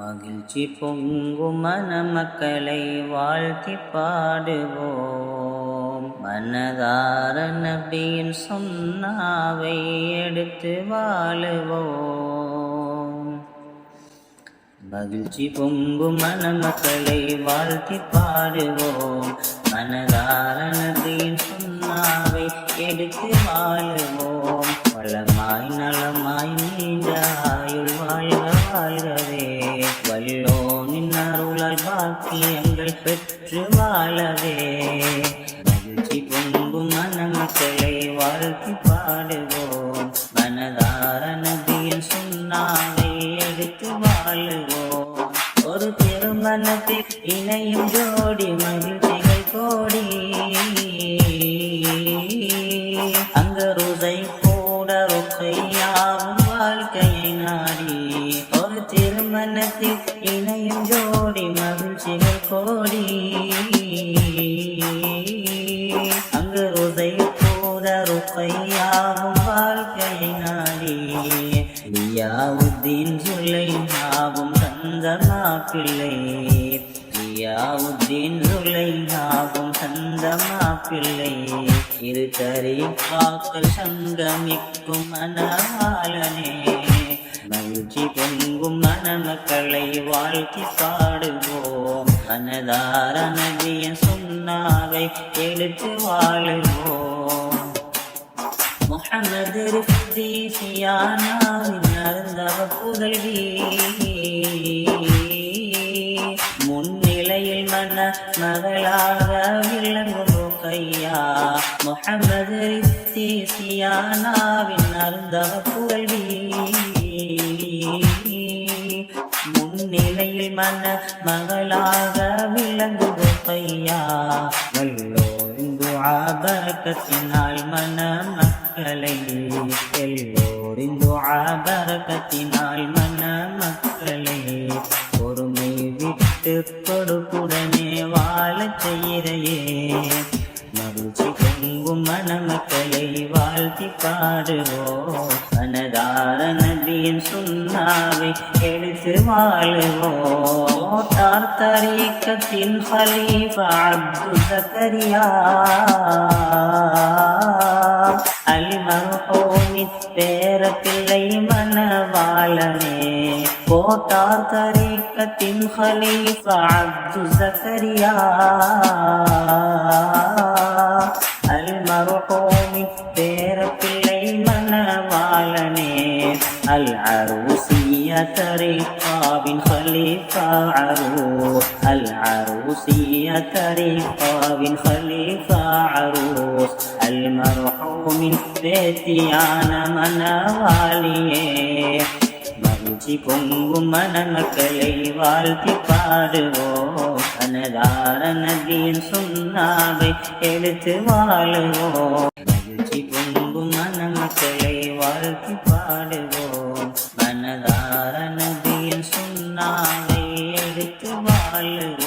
மகிழ்ச்சி பொங்கும் மணமக்களை வாழ்த்தி பாடுவோம். மனதார நபியின் சுன்னாவை எடுத்து வாழுவோம். மகிழ்ச்சி பொங்கும் மணமக்களை வாழ்த்தி பாடுவோம். மனதார நபியின் சுன்னாவை எடுத்து வாழுவோம். வளமாய் நலமாய் நீண்ட ஆயுள் வாழ்க வாழ்கவே. வல்லோனின் அருளால் பாக்கியங்கள் பெற்று வாழவே. மகிழ்ச்சி பொங்கும் மணமக்களை வாழ்த்தி பாடுவோம். மனதார நபியின் சுன்னாவை எடுத்து வாழுவோம். ஒரு திருமணத்தில் இணையும் ஜோடி மகிழ்ச்சிகள் கோடி. அங்க ருசை கூட ருக்கையாவும் வாழ்க்கையை நாடி. ஒரு திருமணத்தில் இணையும் ஜோடி மகிழ்ச்சிகள் கோடி. அங்கு ருசை கூட ருக்கையாவும் வாழ்க்கையை நாடி. லியாவுத்தீன் சுலைமாவும் தந்த மாப்பிள்ளை. லியாவுத்தீன் சுலைமாவும் தந்த மாப்பிள்ளை. இரு தரீகாக்கள் சங்கமிக்கும் மணவாளனே. மகிழ்ச்சி பொங்கும் மணமக்களை வாழ்த்தி பாடுவோம். மனதார நபியின் சுன்னாவை எடுத்து வாழுவோம். முஹம்மது ரிஃப்தி சியானாவின் அருந்தவ புகழ்வி. முன்னிலையில் மணமகளாக விளங்கும் ருக்கையா. முஹம்மது ரிஃப்தி சியானாவின் அருந்தவ புகழ்வி. முன்னிலையில் மணமகளாக விளங்கும் ருக்கையா. வல்லோரின் துஆ பரக்கத்தினால் மணமக்களை. எல்லோரின் துஆ பரக்கத்தினால் மணமக்களை. பொறுமை விட்டு கொடுக்குடனே வாழச் செய்கிறையே. மகிழ்ச்சி பொங்கும் மணமக்களை வாழ்த்தி பாடுவோம். மனதார நபியின் சுன்னாவை எடுத்து வாழுவோம். தரீக்கத்தின் ஹலீஃபா அப்து ஜக்கரியா. அல் மர்ஹூமின் பேர பிள்ளை மணவாளனே. கோட்டார் தரீக்கத்தின் ஹலீஃபா அப்து ஜக்கரியா. அல் மர்ஹூமின் பேர பிள்ளை மணவாளனே. அல் அரூசிய தரீகாவின் ஹலீஃபா அரூஸ். அல் அரூசிய தரீகாவின் ஹலீஃபா அரூஸ். அல் மர்ஹூமின் பேத்தியான மணவாளியே. மகிழ்ச்சி பொங்கும் மணமக்களை வாழ்த்தி பாடுவோம். மனதார நபியின் சுன்னாவை எடுத்து வாழுவோம். மகிழ்ச்சி பொங்கும் மணமக்களை வாழ்த்தி பாடுவோம். மனதார நபியின் சுன்னாவை எடுத்து வாழுவோம்.